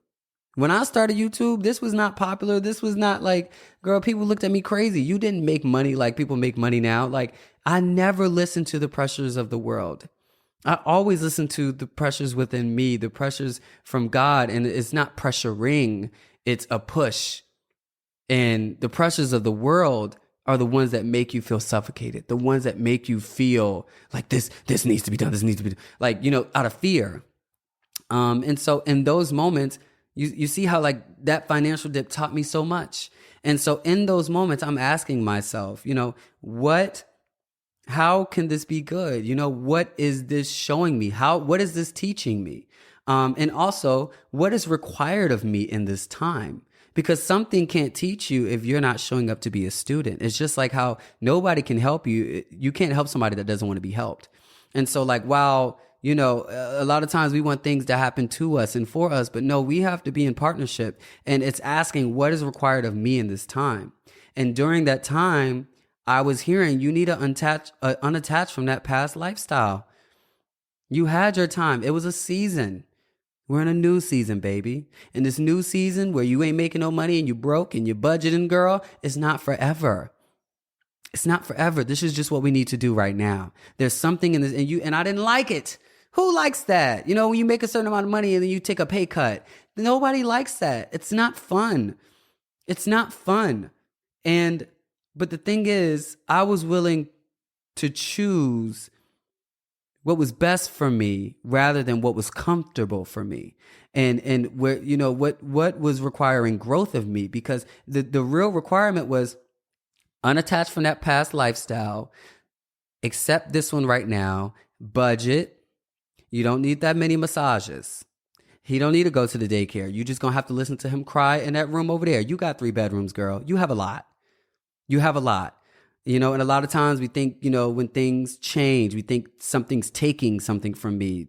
S1: When I started YouTube, this was not popular. This was not like, girl, people looked at me crazy. You didn't make money like people make money now. Like I never listened to the pressures of the world. I always listen to the pressures within me, the pressures from God. And it's not pressuring, it's a push. And the pressures of the world are the ones that make you feel suffocated, the ones that make you feel like this needs to be done, this needs to be done, like, out of fear. And so in those moments, you see how like that financial dip taught me so much. And so in those moments, I'm asking myself, how can this be good? What is this showing me? What is this teaching me? And also, what is required of me in this time? Because something can't teach you if you're not showing up to be a student. It's just like how nobody can help you. You can't help somebody that doesn't want to be helped. And so like, while, a lot of times we want things to happen to us and for us, but no, we have to be in partnership. And it's asking what is required of me in this time. And during that time, I was hearing you need to unattach from that past lifestyle. You had your time. It was a season. We're in a new season, baby. And this new season where you ain't making no money and you broke and you're budgeting, girl, it's not forever. It's not forever. This is just what we need to do right now. There's something in this, and I didn't like it. Who likes that? When you make a certain amount of money and then you take a pay cut. Nobody likes that. It's not fun. It's not fun. And But the thing is, I was willing to choose what was best for me rather than what was comfortable for me. And where, what was requiring growth of me, because the real requirement was unattached from that past lifestyle, accept this one right now, budget. You don't need that many massages. He don't need to go to the daycare. You just gonna have to listen to him cry in that room over there. You got 3 bedrooms, girl. You have a lot. You have a lot. And a lot of times we think, when things change, we think something's taking something from me,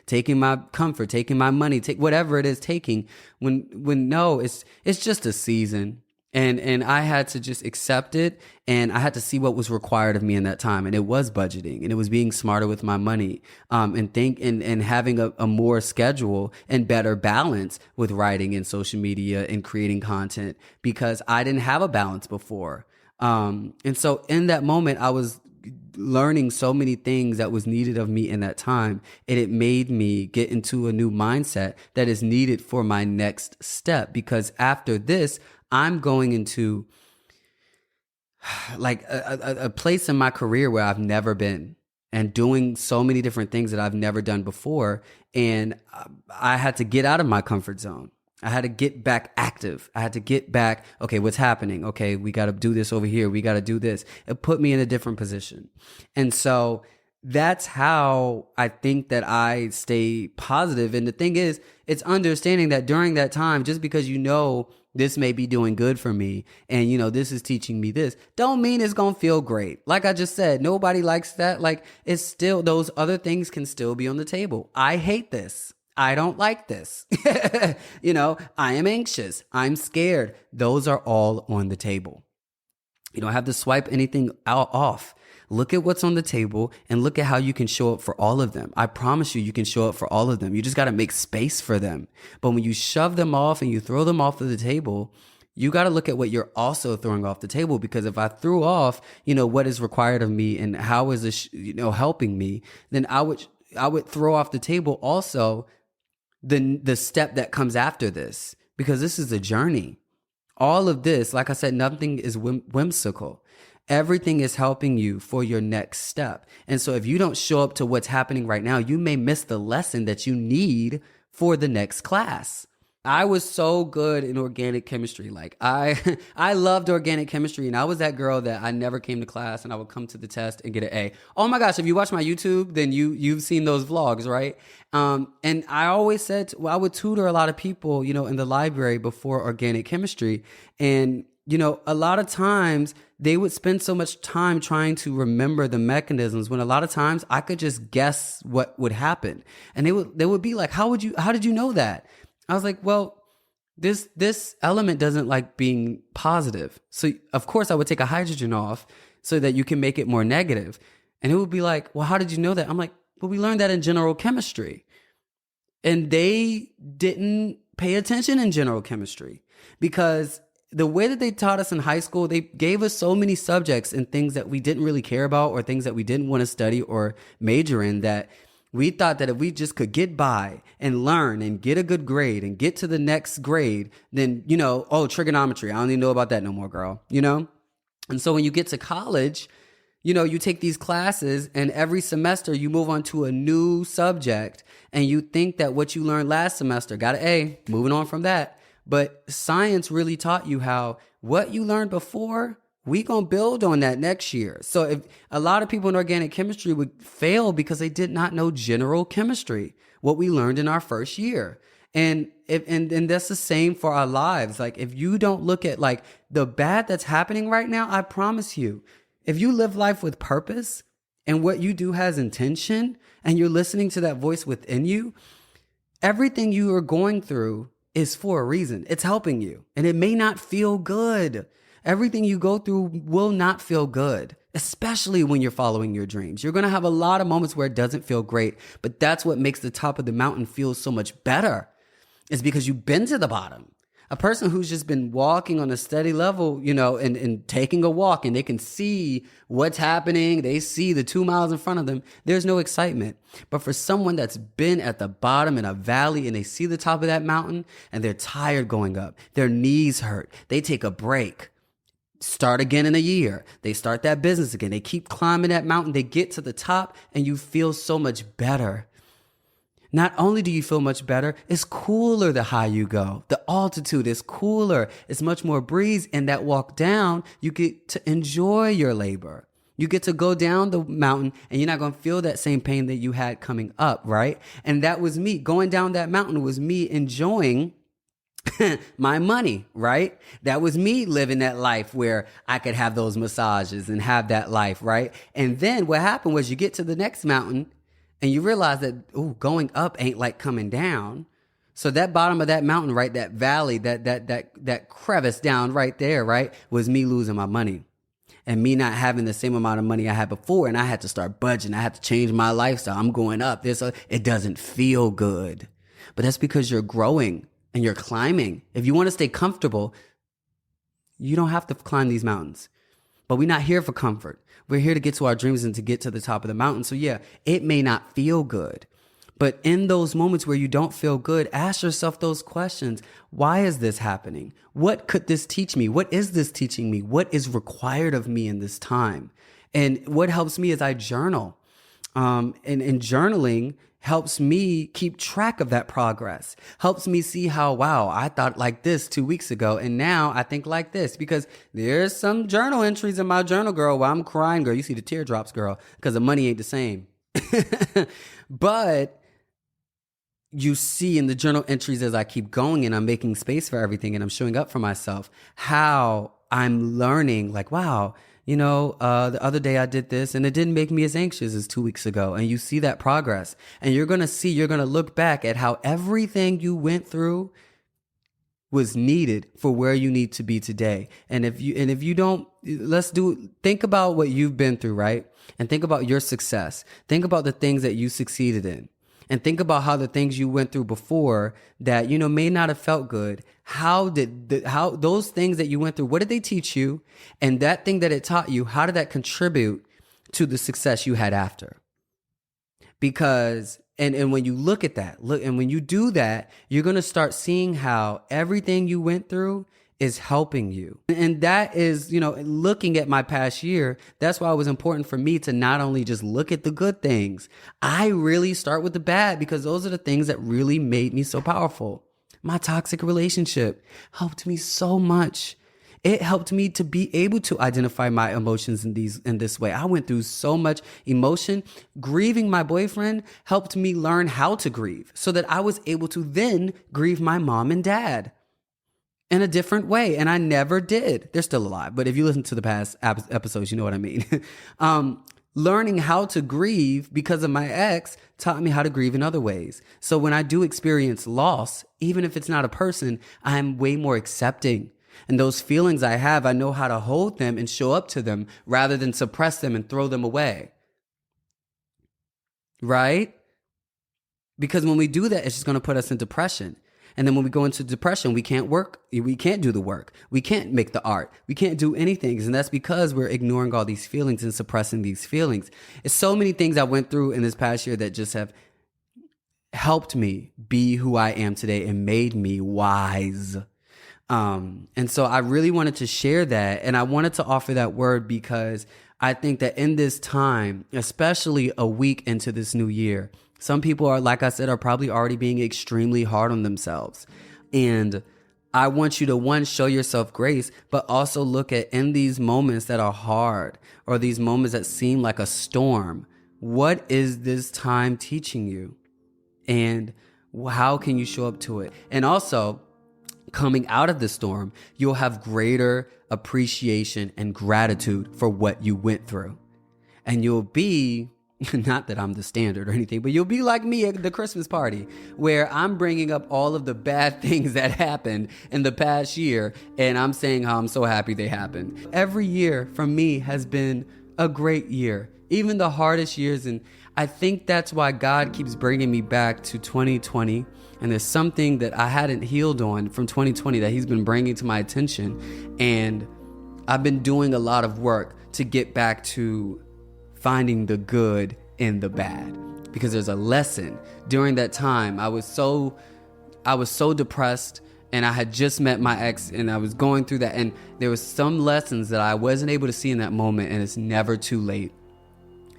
S1: taking my comfort, taking my money, take whatever it is taking, when no, it's just a season. And I had to just accept it, and I had to see what was required of me in that time. And it was budgeting, and it was being smarter with my money, and having a more schedule and better balance with writing and social media and creating content, because I didn't have a balance before. And so in that moment, I was learning so many things that was needed of me in that time. And it made me get into a new mindset that is needed for my next step. Because after this, I'm going into like a place in my career where I've never been, and doing so many different things that I've never done before. And I had to get out of my comfort zone. I had to get back active. I had to get back, okay, what's happening? Okay, we got to do this over here. We got to do this. It put me in a different position. And so that's how I think that I stay positive. And the thing is, it's understanding that during that time, just because this may be doing good for me, and this is teaching me this, don't mean it's going to feel great. Like I just said, nobody likes that. Like, it's still, those other things can still be on the table. I hate this. I don't like this. I am anxious. I'm scared. Those are all on the table. You don't have to swipe anything off. Look at what's on the table and look at how you can show up for all of them. I promise you can show up for all of them. You just got to make space for them. But when you shove them off and you throw them off of the table, you got to look at what you're also throwing off the table. Because if I threw off, what is required of me and how is this, helping me, then I would throw off the table also the step that comes after this, because this is a journey. All of this, like I said, nothing is whimsical. Everything is helping you for your next step. And so if you don't show up to what's happening right now, you may miss the lesson that you need for the next class. I was so good in organic chemistry. Like I loved organic chemistry, and I was that girl that I never came to class and I would come to the test and get an A. Oh my gosh, if you watch my YouTube, then you've seen those vlogs, right? And I always said, I would tutor a lot of people, in the library before organic chemistry. And, a lot of times they would spend so much time trying to remember the mechanisms, when a lot of times I could just guess what would happen. And they would be like, how did you know that? I was like, well, this element doesn't like being positive. So of course I would take a hydrogen off so that you can make it more negative. And it would be like, well, how did you know that? I'm like, well, we learned that in general chemistry. And they didn't pay attention in general chemistry, because the way that they taught us in high school, they gave us so many subjects and things that we didn't really care about, or things that we didn't want to study or major in, that we thought that if we just could get by and learn and get a good grade and get to the next grade, then, trigonometry, I don't even know about that no more, girl, And so when you get to college, you take these classes, and every semester you move on to a new subject, and you think that what you learned last semester, got an A, moving on from that. But science really taught you how what you learned before, we gonna build on that next year. So if a lot of people in organic chemistry would fail because they did not know general chemistry, what we learned in our first year. And that's the same for our lives. Like, if you don't look at like the bad that's happening right now, I promise you, if you live life with purpose and what you do has intention, and you're listening to that voice within you, everything you are going through is for a reason. It's helping you, and it may not feel good. Everything you go through will not feel good, especially when you're following your dreams. You're going to have a lot of moments where it doesn't feel great, but that's what makes the top of the mountain feel so much better. It's because you've been to the bottom. A person who's just been walking on a steady level, and taking a walk, and they can see what's happening. They see the 2 miles in front of them. There's no excitement. But for someone that's been at the bottom in a valley, and they see the top of that mountain, and they're tired going up, their knees hurt, they take a break. start again in a year. They start that business again. They keep climbing that mountain. They get to the top and you feel so much better. Not only do you feel much better, it's cooler the higher you go. The altitude is cooler. It's much more breeze. And that walk down, you get to enjoy your labor. You get to go down the mountain and you're not going to feel that same pain that you had coming up, right? And that was me. Going down that mountain was me enjoying my money, right? That was me living that life where I could have those massages and have that life, right? And then what happened was you get to the next mountain and you realize that, ooh, going up ain't like coming down. So that bottom of that mountain, right, that valley, that crevice down right there, right, was me losing my money and me not having the same amount of money I had before. And I had to start budgeting. I had to change my lifestyle. I'm going up. It doesn't feel good, but that's because you're growing and you're climbing. If you want to stay comfortable, you don't have to climb these mountains. But we're not here for comfort. We're here to get to our dreams and to get to the top of the mountain. So yeah, it may not feel good. But in those moments where you don't feel good, ask yourself those questions. Why is this happening? What could this teach me? What is this teaching me? What is required of me in this time? And what helps me is I journal. And journaling helps me keep track of that progress, helps me see how, wow, I thought like this 2 weeks ago, and now I think like this, because there's some journal entries in my journal, girl, where I'm crying, girl. You see the teardrops, girl, because the money ain't the same. But you see in the journal entries as I keep going and I'm making space for everything and I'm showing up for myself, how I'm learning, like, wow, the other day I did this and it didn't make me as anxious as 2 weeks ago. And you see that progress and you're going to look back at how everything you went through was needed for where you need to be today. And if you don't, think about what you've been through, right? And think about your success. Think about the things that you succeeded in. And think about how the things you went through before that, may not have felt good. How those things that you went through, what did they teach you? And that thing that it taught you, how did that contribute to the success you had after? Because, and when you look at that, and when you do that, you're going to start seeing how everything you went through is helping you. And that is, looking at my past year, that's why it was important for me to not only just look at the good things. I really start with the bad because those are the things that really made me so powerful. My toxic relationship helped me so much. It helped me to be able to identify my emotions in this way. I went through so much emotion. Grieving my boyfriend helped me learn how to grieve so that I was able to then grieve my mom and dad in a different way. And I never did. They're still alive. But if you listen to the past episodes, you know what I mean. Learning how to grieve because of my ex taught me how to grieve in other ways. So when I do experience loss, even if it's not a person, I'm way more accepting. And those feelings I have, I know how to hold them and show up to them rather than suppress them and throw them away. Right? Because when we do that, it's just going to put us in depression. And then when we go into depression, we can't work. We can't do the work. We can't make the art. We can't do anything. And that's because we're ignoring all these feelings and suppressing these feelings. It's so many things I went through in this past year that just have helped me be who I am today and made me wise. And so I really wanted to share that. And I wanted to offer that word because I think that in this time, especially a week into this new year, some people are, like I said, are probably already being extremely hard on themselves. And I want you to, one, show yourself grace, but also look at in these moments that are hard or these moments that seem like a storm, what is this time teaching you? And how can you show up to it? And also, coming out of the storm, you'll have greater appreciation and gratitude for what you went through. And you'll be, not that I'm the standard or anything, but you'll be like me at the Christmas party where I'm bringing up all of the bad things that happened in the past year. And I'm saying how I'm so happy they happened. Every year for me has been a great year, even the hardest years. And I think that's why God keeps bringing me back to 2020. And there's something that I hadn't healed on from 2020 that he's been bringing to my attention. And I've been doing a lot of work to get back to finding the good in the bad, because there's a lesson. During that time, I was so depressed And I had just met my ex and I was going through that. And there was some lessons that I wasn't able to see in that moment. And it's never too late.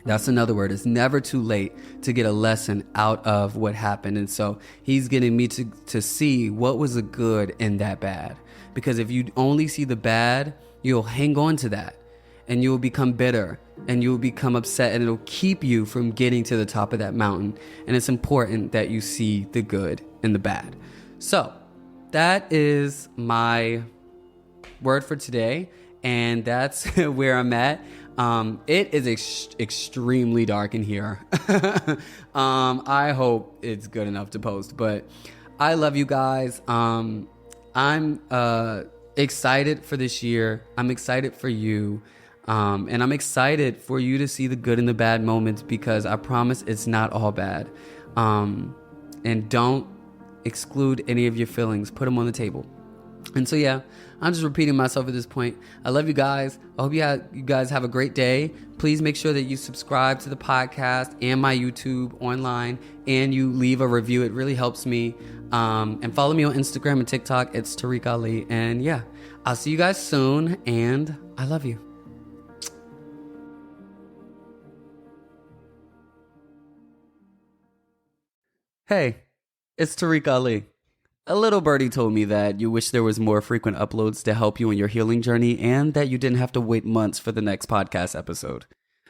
S1: That's another word. It's never too late to get a lesson out of what happened. And so he's getting me to see what was the good in that bad. Because if you only see the bad, you'll hang on to that. And you'll become bitter. And you'll become upset. And it'll keep you from getting to the top of that mountain. And it's important that you see the good and the bad. So that is my word for today. And that's where I'm at. It is extremely dark in here. I hope it's good enough to post, but I love you guys. I'm excited for this year. I'm excited for you. And I'm excited for you to see the good and the bad moments, because I promise it's not all bad. And don't exclude any of your feelings. Put them on the table. And so, yeah, I'm just repeating myself at this point. I love you guys. I hope you guys have a great day. Please make sure that you subscribe to the podcast and my YouTube online, and you leave a review. It really helps me. And follow me on Instagram and TikTok. It's Tarek Ali. And yeah, I'll see you guys soon. And I love you. Hey, it's Tarek Ali. A little birdie told me that you wish there was more frequent uploads to help you in your healing journey, and that you didn't have to wait months for the next podcast episode.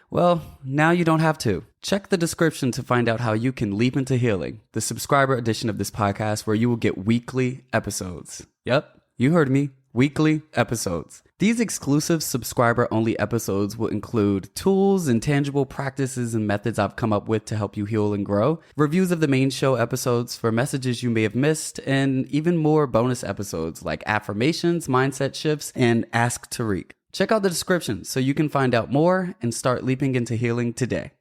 S1: Well, now you don't have to. Check the description to find out how you can leap into healing, the subscriber edition of this podcast, where you will get weekly episodes. Yep, you heard me. Weekly episodes. These exclusive subscriber-only episodes will include tools and tangible practices and methods I've come up with to help you heal and grow, reviews of the main show episodes for messages you may have missed, and even more bonus episodes like affirmations, mindset shifts, and Ask Tarek. Check out the description so you can find out more and start leaping into healing today.